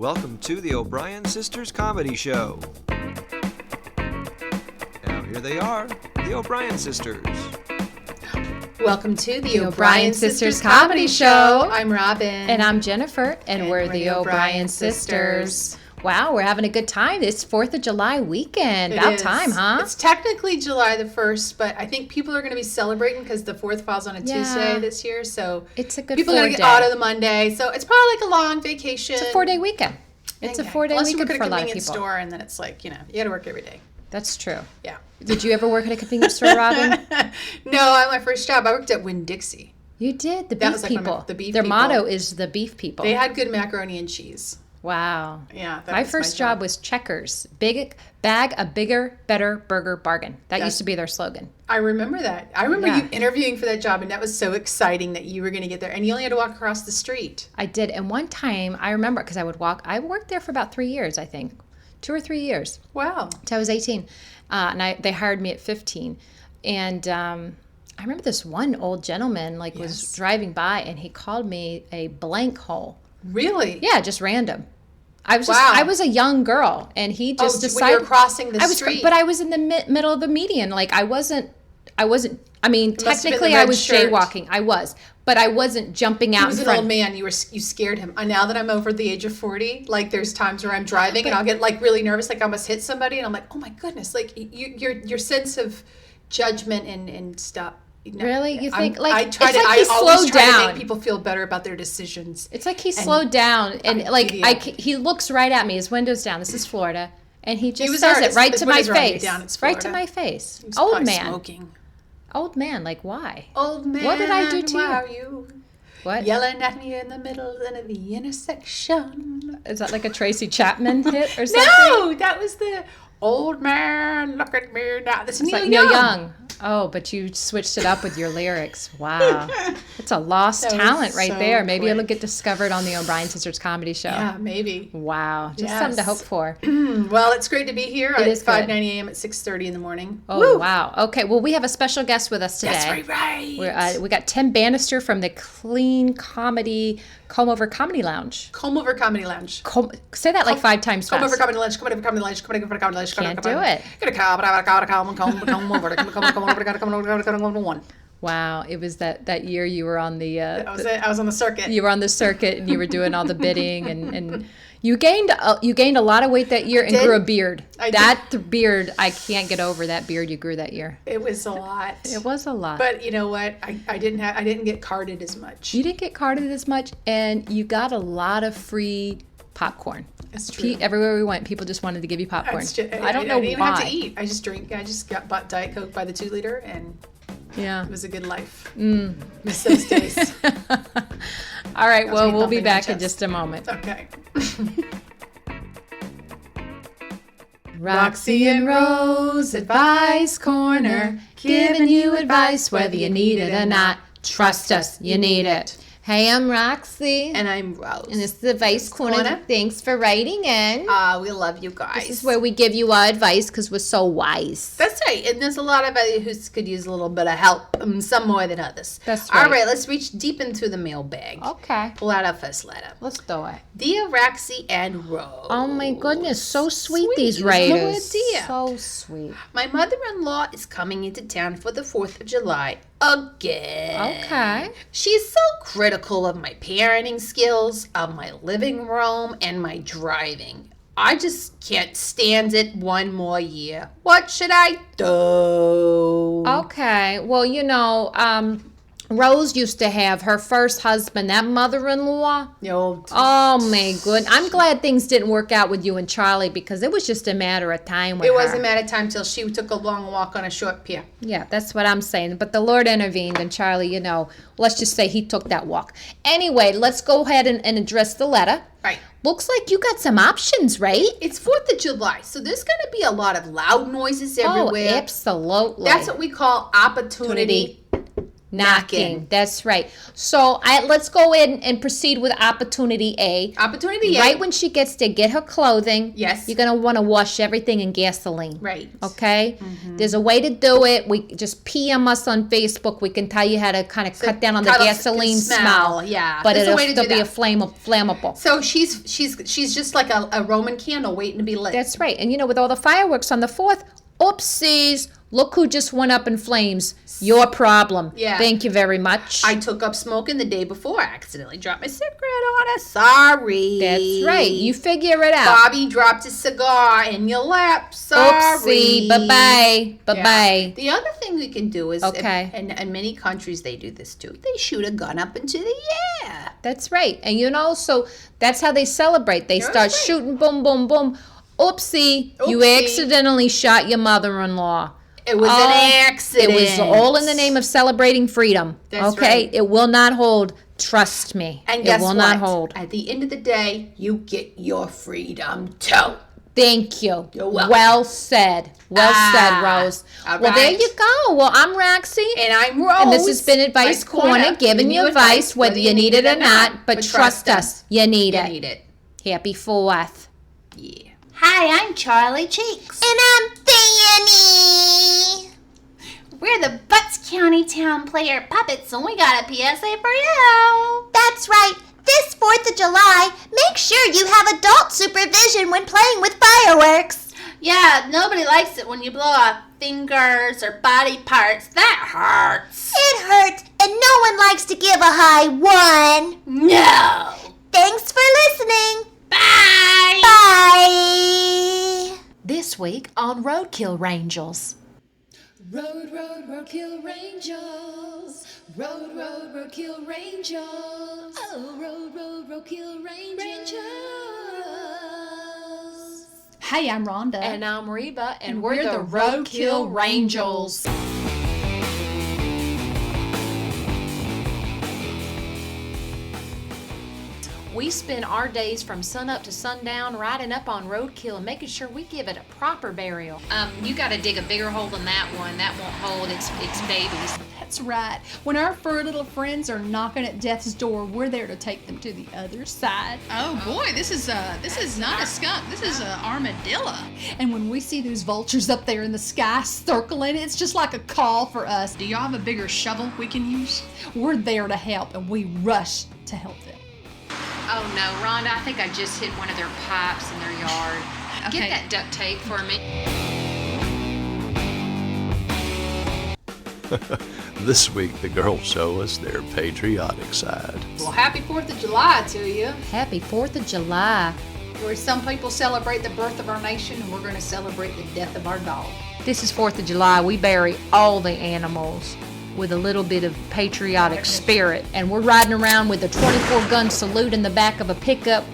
Welcome to the OBrien Sisters Comedy Show. Now here they are, the OBrien Sisters. Welcome to the OBrien Sisters Comedy Show. I'm Robin. And I'm Jennifer, and we're the OBrien Sisters. Wow, we're having a good time. It's 4th of July weekend. About time, huh? It's technically July the 1st, but I think people are going to be celebrating because the 4th falls on a Tuesday this year. So it's a good people are going to get out of the Monday. So it's probably like a long vacation. It's a 4-day weekend. It's a 4-day weekend for a lot of people. Unless you work at a convenience store and then it's like, you got to work every day. That's true. Yeah. Did you ever work at a convenience store, Robin? No, my first job, I worked at Winn-Dixie. You did? The beef people. The beef Their people. motto is the beef people. They had good macaroni and cheese. Wow. Yeah. My first job was Checkers. Bag a bigger, better burger bargain. That used to be their slogan. I remember that. I remember you interviewing for that job, and that was so exciting that you were going to get there. And you only had to walk across the street. I did. And one time, I remember, because I worked there for about 3 years, I think. 2 or 3 years. Wow. Until I was 18. And they hired me at 15. And I remember this one old gentleman was driving by, and he called me a blank hole. Really? Yeah, just random. I was a young girl, and he just decided when you were crossing the street. But I was in the middle of the median. I wasn't. I mean, technically, I was jaywalking. I was, but I wasn't jumping out in front. He was an old man. You scared him. Now that I'm over the age of 40, there's times where I'm driving and I'll get really nervous, I almost hit somebody, and I'm like, oh my goodness, your sense of judgment and stuff. Really? You think I always try to make people feel better about their decisions. It's like he slowed down and he looks right at me. His window's down. This is Florida, and he just says it right to my face. Right to my face. Old man. Smoking. Old man. Why? Old man. What did I do to why are you? What? Yelling at me in the middle of the intersection. Is that like a Tracy Chapman hit or something? No, that was the old man. Look at me now. This is Neil Young. Oh, but you switched it up with your lyrics. Wow. It's a lost talent right there. Maybe it'll get discovered on the OBrien Sisters Comedy Show. Yeah, maybe. Wow. Just something to hope for. Well, it's great to be here. It is 5:90 a.m. at 6:30 in the morning. Oh, Woo! Wow. Okay, well, we have a special guest with us today. That's right. We got Tim Banister from the Clean Comedy Combover Comedy Lounge. Combover Comedy Lounge. Say that 5 times fast. Combover Comedy Lounge. Combover Comedy Lounge. Combover Comedy Lounge. Can't do it. Wow, it was that year you were on the. I was on the circuit. You were on the circuit and you were doing all the bidding and you gained a lot of weight that year and grew a beard. Beard, I can't get over that beard you grew that year. It was a lot. It was a lot. But you know what? I didn't get carded as much. You didn't get carded as much, and you got a lot of free popcorn. That's true. Everywhere we went, people just wanted to give you popcorn. I don't know why. I didn't even have to eat. I just bought Diet Coke by the 2-liter, and it was a good life. Miss those days. All right, well, we'll be back in just a moment. Okay. Roxie and Rose Advice Corner, giving you advice whether you need it or not. Trust us, you need it. Hey, I'm Roxie. And I'm Rose. And this is the Advice Corner. Thanks for writing in. We love you guys. This is where we give you our advice because we're so wise. That's right. And there's a lot of you who could use a little bit of help, some more than others. That's right. All right, let's reach deep into the mailbag. Okay. Pull out our first letter. Let's do it. Dear Roxie and Rose. Oh, my goodness. So sweet these writers. Dear. So sweet. My mother-in-law is coming into town for the 4th of July again. Okay. She's so critical of my parenting skills, of my living room, and my driving. I just can't stand it one more year. What should I do? Okay. Well, Rose used to have her first husband, that mother-in-law. Oh, my goodness. I'm glad things didn't work out with you and Charlie because it was just a matter of time with her. It was a matter of time till she took a long walk on a short pier. Yeah, that's what I'm saying. But the Lord intervened, and Charlie, let's just say he took that walk. Anyway, let's go ahead and address the letter. Right. Looks like you got some options, right? It's 4th of July, so there's going to be a lot of loud noises everywhere. Oh, absolutely. That's what we call opportunity Knocking. That's right. So let's go in and proceed with opportunity A. Opportunity A. Right when she gets to get her clothing, Yes. you're going to want to wash everything in gasoline. Right. Okay? There's a way to do it. We just PM us on Facebook. We can tell you how to kind of cut down on the gasoline smell. Yeah. But There's a it'll way to still do be that. flammable. So she's just like a Roman candle waiting to be lit. That's right. And with all the fireworks on the 4th, oopsies, look who just went up in flames. Your problem. Yeah. Thank you very much. I took up smoking the day before. I accidentally dropped my cigarette on her. Sorry. That's right. You figure it out. Bobby dropped his cigar in your lap. Sorry. Oopsie. Bye-bye. Bye-bye. Yeah. The other thing we can do is, Okay. and in many countries they do this too, they shoot a gun up into the air. That's right. And so that's how they celebrate. They start right. shooting, boom, boom, boom. Oopsie. You Oopsie. accidentally shot your mother-in-law. It was an accident. It was all in the name of celebrating freedom. That's okay? right. It will not hold. Trust me. And guess it will what? not hold. At the end of the day, you get your freedom too. Thank you. You're welcome. Well said. Well said, Rose. All well, there right. you go. Well, I'm Roxie. And I'm Rose. And this has been Advice Corner, giving you advice whether you need it or not. But trust us, you need You it. need it. Happy 4th. Yeah. Hi, I'm Charlie Cheeks. And I'm Fanny. We're the Butts County Town Player Puppets, and we got a PSA for you. That's right. This 4th of July, make sure you have adult supervision when playing with fireworks. Yeah, nobody likes it when you blow off fingers or body parts. That hurts. It hurts, and no one likes to give a high one. No. Thanks for listening. Bye. Bye. This week on Roadkill Rangels. Roadkill Rangels. Roadkill Rangels. Oh, roadkill Rangels. Hey, I'm Rhonda. And I'm Reba, and we're the Roadkill Rangels. We spend our days from sunup to sundown riding up on roadkill and making sure we give it a proper burial. You got to dig a bigger hole than that one. That won't hold its babies. That's right. When our fur little friends are knocking at death's door, we're there to take them to the other side. Oh boy, this is not a skunk. This is an armadillo. And when we see those vultures up there in the sky circling, it's just like a call for us. Do y'all have a bigger shovel we can use? We're there to help, and we rush to help them. Oh no, Rhonda, I think I just hit one of their pipes in their yard. Okay. Get that duct tape for me. This week, the girls show us their patriotic side. Well, happy 4th of July to you. Happy 4th of July. Where some people celebrate the birth of our nation, and we're going to celebrate the death of our dog. This is 4th of July. We bury all the animals with a little bit of patriotic spirit. And we're riding around with a 24-gun salute in the back of a pickup.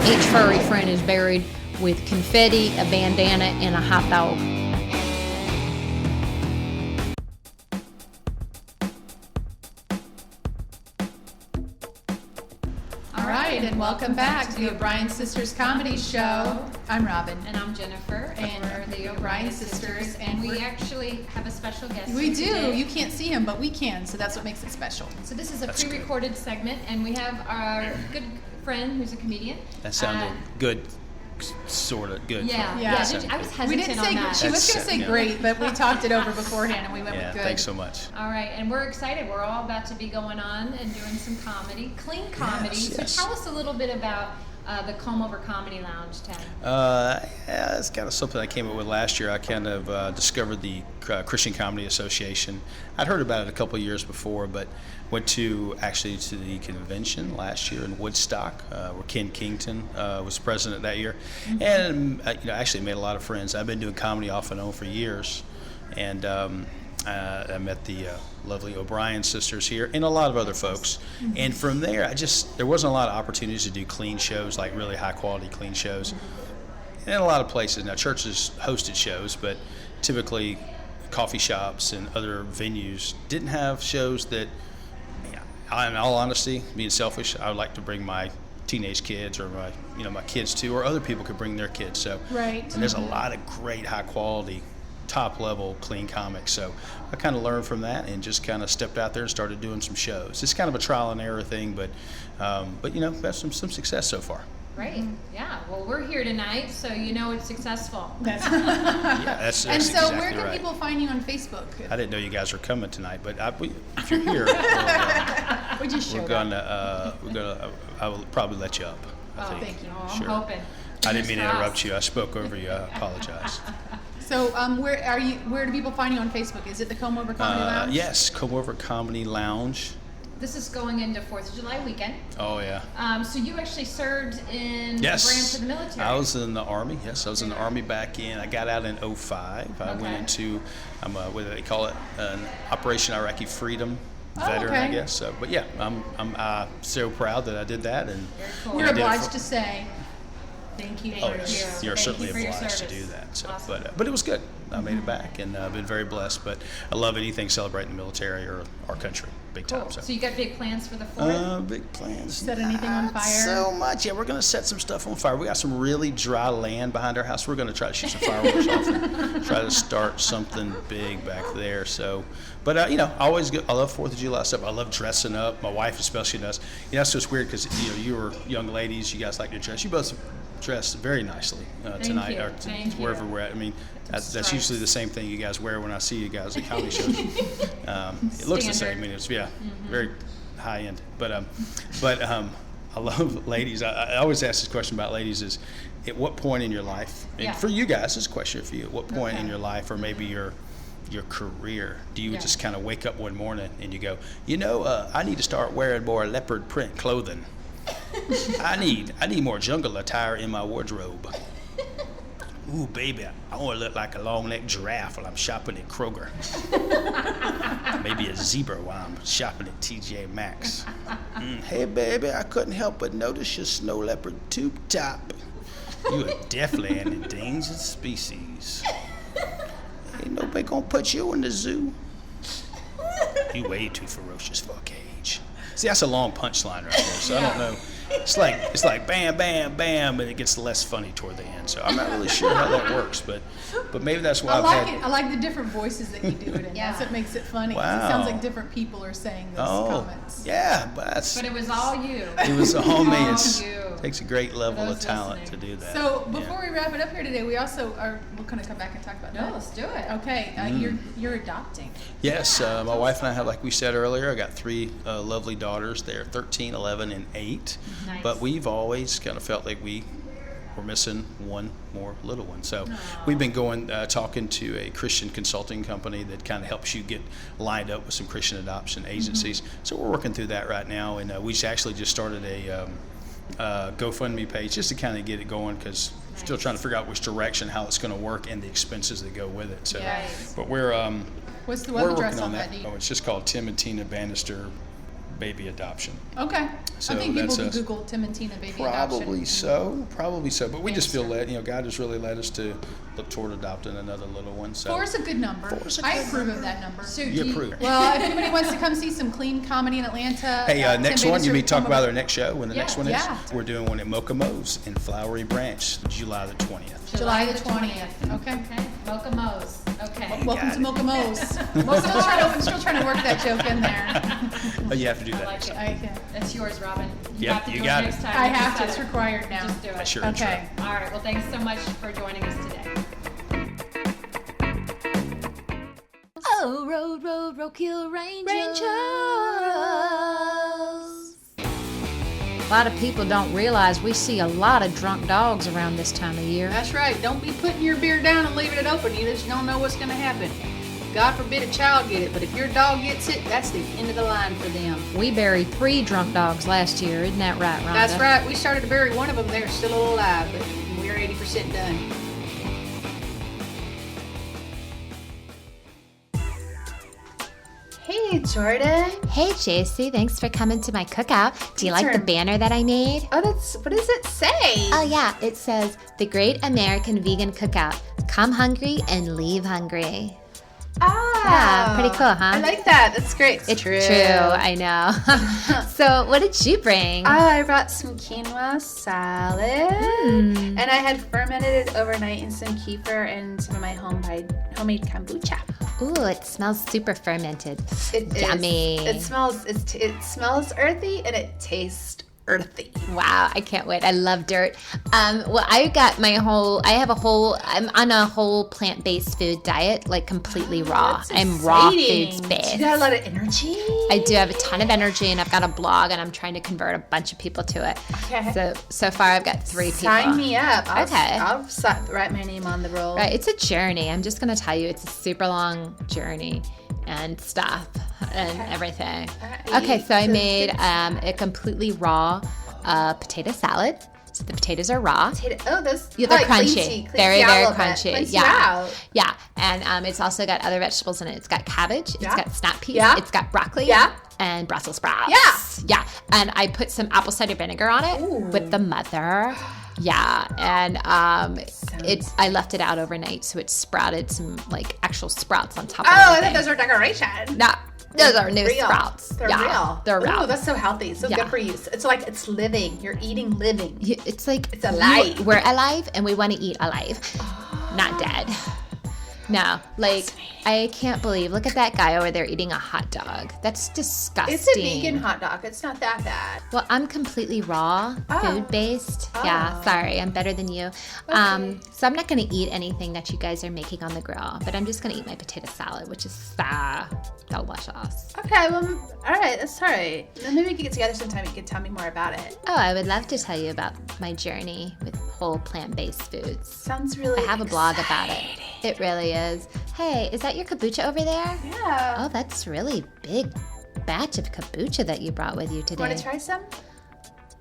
Each furry friend is buried with confetti, a bandana, and a hot dog. All right, and welcome back to the O'Brien Sisters Comedy Show. I'm Robin. And I'm Jennifer, And we're the O'Brien Sisters, and we we actually have a special guest. we do. today. You can't see him, but we can, so that's what makes it special. So this is a pre-recorded segment, and we have our good friend who's a comedian. That sounded good, sort of good. Yeah, Yeah. Did you- I was hesitant We didn't say on that. she was going to say yeah. great, but we talked it over beforehand, and we went Yeah, with good. thanks so much. All right, and we're excited. We're all about to be going on and doing some comedy, clean comedy. Yes, so yes. tell us a little bit about the Combover Comedy Lounge, Ted. Yeah, it's kind of something I came up with last year. I kind of discovered the Christian Comedy Association. I'd heard about it a couple of years before, but went to the convention last year in Woodstock, where Ken Kington was president that year, and actually made a lot of friends. I've been doing comedy off and on for years, and I met the lovely OBrien sisters here and a lot of other folks. And from there, there wasn't a lot of opportunities to do clean shows, like really high quality clean shows. And in a lot of places, now churches hosted shows, but typically coffee shops and other venues didn't have shows that, in all honesty, being selfish, I would like to bring my teenage kids or my kids to, or other people could bring their kids. So, Right. and there's a lot of great high quality top level clean comics. So I kind of learned from that and just kind of stepped out there and started doing some shows. It's kind of a trial and error thing, but had some success so far. Great. Yeah. Well, we're here tonight, so it's successful. That's And so, exactly where can right. people find you on Facebook? I didn't know you guys were coming tonight, but if you're here, We just showed up. I will probably let you up. I think. Thank you. I'm Sure. hoping. I didn't mean to Fingers interrupt you. I spoke over you. I apologize. So, where do people find you on Facebook? Is it the Combover Comedy Lounge? Yes, Combover Comedy Lounge. This is going into 4th of July weekend. Oh yeah. So you actually served in Yes. a branch of the military. I was in the Army. Yes, I was in the Army back in. I got out in 2005. I went into, what do they call it? An Operation Iraqi Freedom veteran, I guess. So, but yeah, I'm so proud that I did that, and We're obliged to say thank you. Oh, for yes. your- You're certainly for your obliged to service. do that. So, Awesome. but it was good. I made it back, and I've been very blessed. But I love anything celebrating the military or our country, big Cool. time. So you got big plans for the 4th? Big plans. Set anything on Not fire? So much. Yeah, we're going to set some stuff on fire. We got some really dry land behind our house. We're going to try to shoot some fireworks off and try to start something big back there. So, but I always I love 4th of July stuff. I love dressing up. My wife especially does. So it's weird because you were young ladies. You guys like to dress. You both dress very nicely tonight you. or Thank wherever you. we're at. I mean, that's usually the same thing you guys wear when I see you guys at comedy shows. It looks the same. I mean, it's very high end. But I love ladies. I always ask this question about ladies: is at what point in your life? And for you guys, this is a question for you. At what point in your life, or maybe your career, do you just kind of wake up one morning and you go, I need to start wearing more leopard print clothing. I need more jungle attire in my wardrobe. Ooh, baby, I want to look like a long-necked giraffe while I'm shopping at Kroger. Maybe a zebra while I'm shopping at TJ Maxx. Hey, baby, I couldn't help but notice your snow leopard tube top. You are definitely an endangered species. Ain't nobody gonna put you in the zoo. You way too ferocious for a cage. See, that's a long punchline right there, so I don't know. It's like bam, bam, bam, and it gets less funny toward the end. So I'm not really sure how that works, but maybe that's why I like the different voices that you do it in. That's what makes it funny. 'Cause Wow. It sounds like different people are saying those comments. Yeah, but It was all you. it was all me. All It you. takes a great level of those talent listening. to do that. So before we wrap it up here today, we also we're going to come back and talk about No, that. let's do it. Okay, you're adopting. Yes, my wife and I have, like we said earlier, I got 3 lovely daughters. They're 13, 11, and 8. Nice. But we've always kind of felt like we were missing one more little one. So we've been talking to a Christian consulting company that kind of helps you get lined up with some Christian adoption agencies. So we're working through that right now, and we actually just started a GoFundMe page just to kind of get it going, because still trying to figure out which direction, how it's going to work, and the expenses that go with it. So, Yes. but we're What's the we're web address working on that? that. Oh, it's just called Tim and Tina Banister Baby Adoption. Okay. So I think people that's can us. Google Tim and Tina baby Probably adoption. so. But we just feel led. God has really led us to look toward adopting another little one. So 4 is a good number. 4 is a I good approve of that number. So you do approve. Well, if anybody wants to come see some clean comedy in Atlanta, Hey, next Tim one, you Banister may talk will about come our next show when the next one is. Yeah. We're doing one at Mocha Mo's in Flowery Branch, July the 20th. July the 20th. Okay. Okay. Mocha Mo's. Okay. Welcome got to it. Mocha Mo's. still trying to work that joke in there. Oh, you have to do I that. like it. I can. That's yours, Robin. You Yep, have to you do got it it. next time. I You have just to. It's said it. required now. Just do it. That's your Okay. All right. Well, thanks so much for joining us today. Oh, roadkill Rangers. A lot of people don't realize we see a lot of drunk dogs around this time of year. That's right. Don't be putting your beer down and leaving it open. You just don't know what's going to happen. God forbid a child get it, but if your dog gets it, that's the end of the line for them. We buried 3 drunk dogs last year. Isn't that right, Rhonda? That's right. We started to bury one of them. They're still alive, but we're 80% done. Hey, Jordan. Hey, JC, thanks for coming to my cookout. Do you like the Turn. banner that I made? Oh, what does it say? Oh, yeah, it says, The Great American Vegan Cookout. Come hungry and leave hungry. Ah, Yeah, pretty cool, huh? I like that. That's great. It's true. I know. So what did you bring? I brought some quinoa salad, and I had fermented it overnight in some kefir and some of my homemade kombucha. Ooh, it smells super fermented. It Yummy. It smells earthy and it tastes earthy. Wow, I can't wait. I love dirt. Well, I'm on a whole plant-based food diet, like completely raw. I'm raw foods based. You got a lot of energy? I do have a ton of energy, and I've got a blog, and I'm trying to convert a bunch of people to it. Okay. So far I've got 3 people. Sign me up. Okay. I'll write my name on the roll. Right, it's a journey. I'm just going to tell you, it's a super long journey and stuff and everything. Okay, so I made a completely raw potato salad. So the potatoes are raw. They're crunchy. Very, very crunchy. Cleans you out. Yeah. And it's also got other vegetables in it. It's got cabbage. It's got snap peas. Yeah. It's got broccoli. Yeah. And Brussels sprouts. Yeah. Yeah. And I put some apple cider vinegar on it with the mother. Yeah. And I left it out overnight, so it sprouted some like actual sprouts on top of it. Oh, I thought those were decoration. No. Those are new real. sprouts. They're real. They're real. Oh, that's so healthy. So good for you. It's like it's living. You're eating living. It's like it's alive. We're alive, and we want to eat alive, not dead. No, like I can't believe. Look at that guy over there eating a hot dog. That's disgusting. It's a vegan hot dog. It's not that bad. Well, I'm completely raw, food based. Yeah, sorry, I'm better than you. Okay. So I'm not going to eat anything that you guys are making on the grill, but I'm just going to eat my potato salad, which is delicious. Okay, well, all right, that's all right. Then maybe we could get together sometime. You could tell me more about it. Oh, I would love to tell you about my journey with whole plant-based foods. Sounds really I have a blog about it. It really is. Hey, is that your kombucha over there? Yeah. Oh, that's really big batch of kombucha that you brought with you today. Want to try some?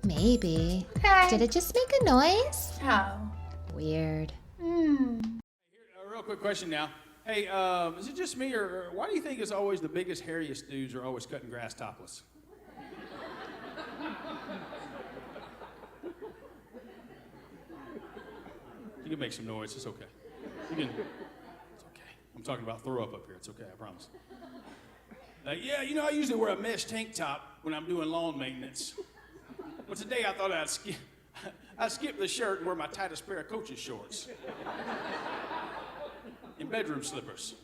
Maybe. Okay. Did it just make a noise? No. Weird. Real quick question now. Hey, is it just me, or why do you think it's always the biggest, hairiest dudes are always cutting grass topless? You can make some noise. It's okay. It's okay. I'm talking about throw up here. It's okay. I promise. Yeah, you know, I usually wear a mesh tank top when I'm doing lawn maintenance. But today I thought I'd skip the shirt and wear my tightest pair of coach's shorts. And bedroom slippers.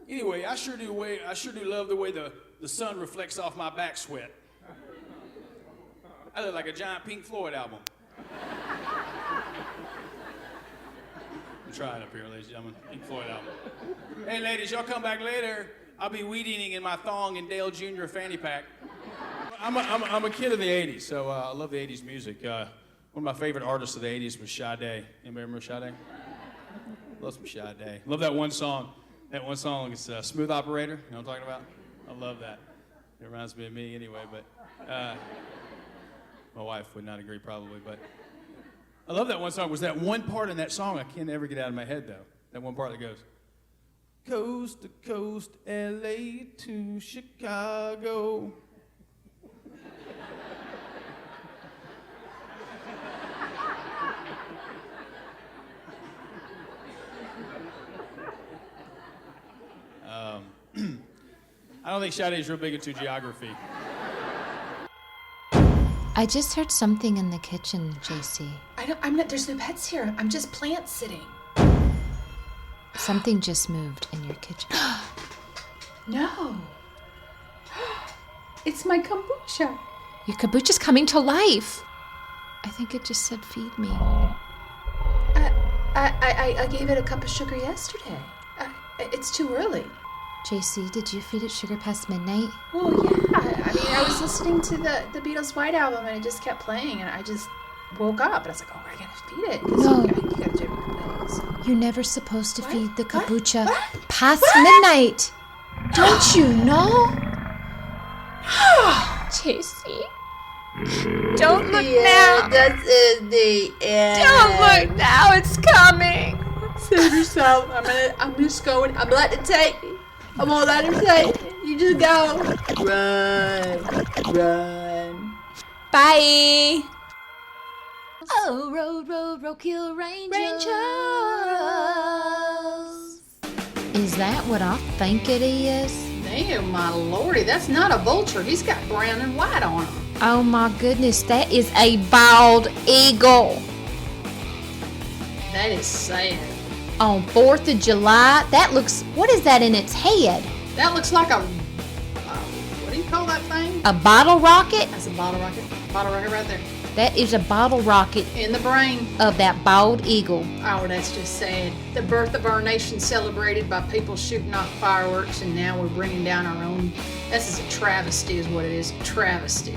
Anyway, I sure do love the way the sun reflects off my back sweat. I look like a giant Pink Floyd album. I'm trying up here, ladies and gentlemen. Pink Floyd album. Hey, ladies, y'all come back later. I'll be weed eating in my thong and Dale Jr. fanny pack. I'm a kid of the 80s, so I love the 80s music. One of my favorite artists of the 80s was Sade. Anybody remember Sade? Love some Sade. Love that one song. That one song is Smooth Operator. You know what I'm talking about? I love that. It reminds me of me anyway, but my wife would not agree probably, but I love that one song. Was that one part in that song I can't ever get out of my head, though. That one part that goes, coast to coast, L.A. to Chicago. I don't think Sade's real big into geography. I just heard something in the kitchen, JC. I'm not, there's no pets here. I'm just plant sitting. Something just moved in your kitchen. No. It's my kombucha. Your kombucha's coming to life. I think it just said feed me. I gave it a cup of sugar yesterday. It's too early. JC, did you feed it sugar past midnight? Well, yeah. I mean, I was listening to the Beatles' White Album, and it just kept playing, and I just woke up, and I was like, oh, I gotta feed it. No. You gotta do it. You're never supposed to feed the kombucha past midnight. Don't you know? JC. Don't look now. This is the end. Don't look now. It's coming. Save yourself. I'm just going. I'm letting it take me. I'm gonna let her take it. You just go. Run. Bye. Oh, roadkill Rangers. Is that what I think it is? Damn, my lordy, that's not a vulture. He's got brown and white on him. Oh my goodness, that is a bald eagle. That is sad. On 4th of July, that looks, what is that in its head? That looks like a, what do you call that thing? A bottle rocket? That's a bottle rocket. Bottle rocket right there. That is a bottle rocket In the brain. of that bald eagle. Oh, that's just sad. The birth of our nation celebrated by people shooting off fireworks, and now we're bringing down our own. This is a travesty, is what it is. Travesty.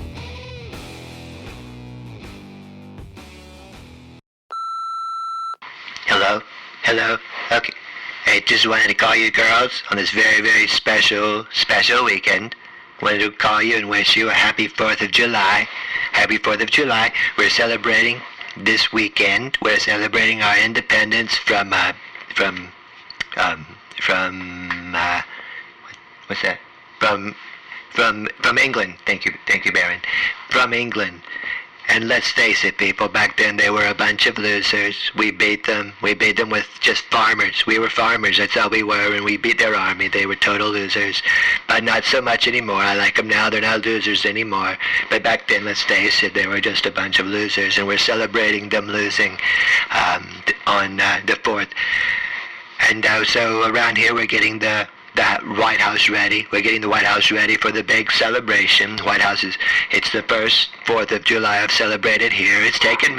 Hello. Okay. Hey, just wanted to call you girls on this very, very special weekend. Wanted to call you and wish you a happy 4th of July. Happy 4th of July. We're celebrating this weekend. We're celebrating our independence from what's that? From England. Thank you, Baron. From England. And let's face it, people, back then they were a bunch of losers. We beat them with just farmers. We were farmers, that's all we were, and we beat their army. They were total losers. But not so much anymore. I like them now, they're not losers anymore. But back then, let's face it, they were just a bunch of losers, and we're celebrating them losing on the 4th. And so around here we're getting the White House ready. We're getting the White House ready for the big celebration. It's the first 4th of July I've celebrated here. It's taken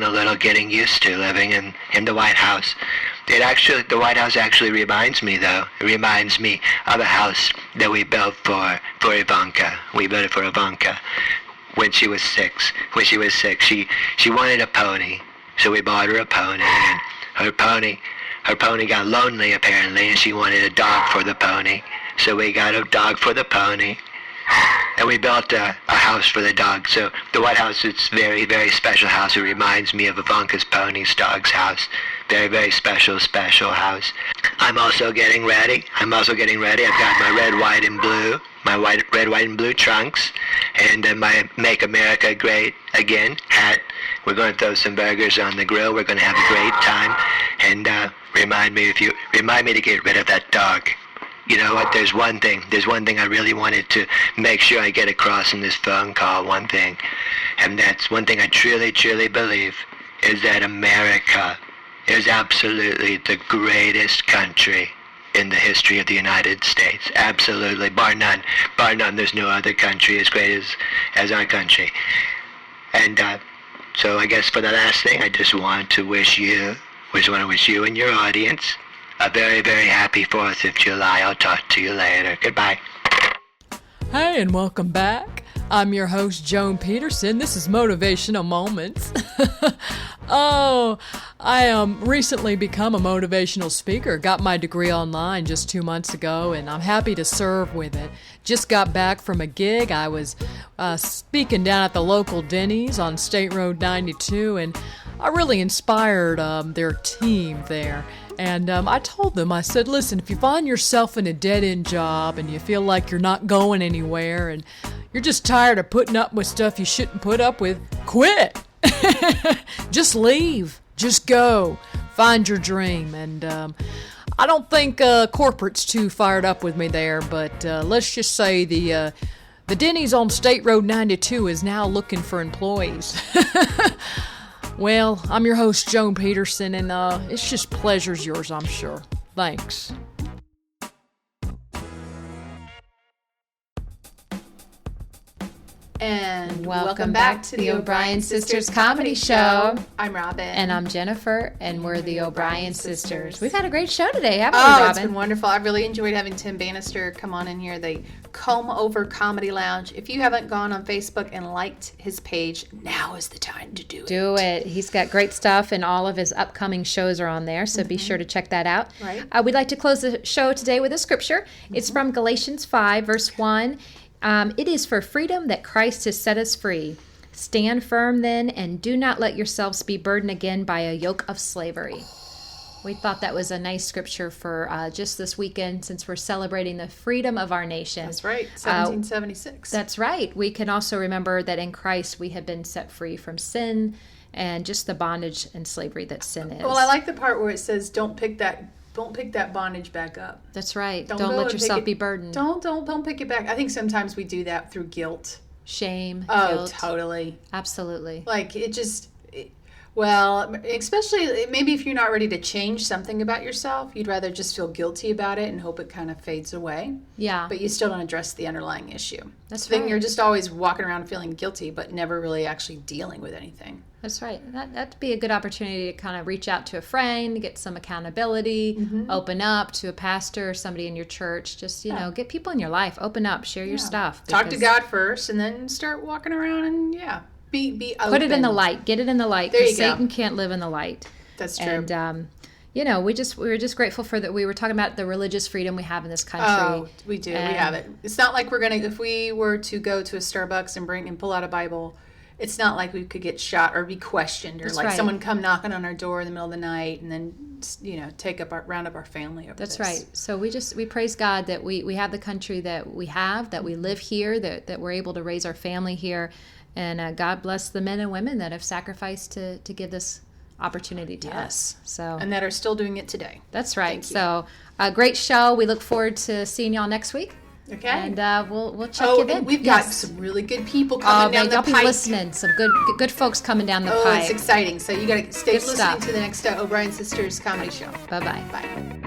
a little getting used to living in the White House. The White House actually reminds me, though. It reminds me of a house that we built for Ivanka. We built it for Ivanka when she was 6. She wanted a pony, so we bought her a pony, and her pony got lonely, apparently, and she wanted a dog for the pony. So we got a dog for the pony, and we built a house for the dog. So the White House, it's a very, very special house. It reminds me of Ivanka's pony's dog's house. Very, very special house. I'm also getting ready. I've got my red, white, and blue, red, white, and blue trunks, and my Make America Great Again hat. We're going to throw some burgers on the grill. We're going to have a great time. And remind me to get rid of that dog. You know what? There's one thing I really wanted to make sure I get across in this phone call. One thing, and that's one thing I truly, truly believe is that America is absolutely the greatest country in the history of the United States. Absolutely, bar none. There's no other country as great as our country. And so I guess for the last thing, I just want to wish you and your audience a very, very happy 4th of July. I'll talk to you later. Goodbye. Hey, and welcome back. I'm your host, Joan Peterson. This is Motivational Moments. I recently become a motivational speaker. Got my degree online just 2 months ago, and I'm happy to serve with it. Just got back from a gig. I was speaking down at the local Denny's on State Road 92, and I really inspired their team there. And I told them, I said, listen, if you find yourself in a dead-end job and you feel like you're not going anywhere and you're just tired of putting up with stuff you shouldn't put up with, quit. Just leave. Just go. Find your dream. And I don't think corporate's too fired up with me there, but let's just say the Denny's on State Road 92 is now looking for employees. Well, I'm your host, Joan Peterson, and it's just pleasure's yours, I'm sure. Thanks. And welcome back to the O'Brien Sisters Comedy Show. I'm Robin. And I'm Jennifer, and we're the O'Brien Sisters. We've had a great show today, haven't we, Oh, Robin? it's been wonderful. I really enjoyed having Tim Banister come on in here. The Combover Comedy Lounge. If you haven't gone on Facebook and liked his page, now is the time to do it. Do it. He's got great stuff, and all of his upcoming shows are on there, so be sure to check that out. Right. We'd like to close the show today with a scripture. It's from Galatians 5, verse 1. It is for freedom that Christ has set us free. Stand firm then, and do not let yourselves be burdened again by a yoke of slavery. We thought that was a nice scripture for just this weekend, since we're celebrating the freedom of our nation. That's right, 1776. That's right. We can also remember that in Christ we have been set free from sin and just the bondage and slavery that sin is. Well, I like the part where it says, don't pick that don't pick that bondage back up. That's right. Don't go let and yourself pick be it- burdened. Don't pick it back. I think sometimes we do that through guilt. Shame. Oh, guilt. totally. Absolutely. Like well, especially maybe if you're not ready to change something about yourself, you'd rather just feel guilty about it and hope it kind of fades away. Yeah. But you still don't address the underlying issue. That's Then right. you're just always walking around feeling guilty, but never really actually dealing with anything. That's right. That'd be a good opportunity to kind of reach out to a friend, get some accountability, open up to a pastor or somebody in your church. Just, get people in your life. Open up, share your stuff. Talk to because- God first, and then start walking around and be open. Put it in the light. Get it in the light. There you Because go. Satan can't live in the light. That's true. And we were just grateful for that. We were talking about the religious freedom we have in this country. Oh, we do. We have it. It's not like if we were to go to a Starbucks and pull out a Bible, it's not like we could get shot or be questioned or That's like right. someone come knocking on our door in the middle of the night and then round up our family over That's this. right. So we praise God that we have the country that we have, that we live here, that we're able to raise our family here, and God bless the men and women that have sacrificed to give this opportunity to us. So And that are still doing it today. that's right. Thank you. So a great show. We look forward to seeing y'all next week. Okay. And we'll check Oh, you then. and we've got Yes. some really good people Oh, coming man, down the y'all be pipe. listening. Some good folks coming down the Oh, pipe. it's exciting. So you got to stay Good listening stuff. to the next O'Brien Sisters comedy show. Bye-bye. Bye.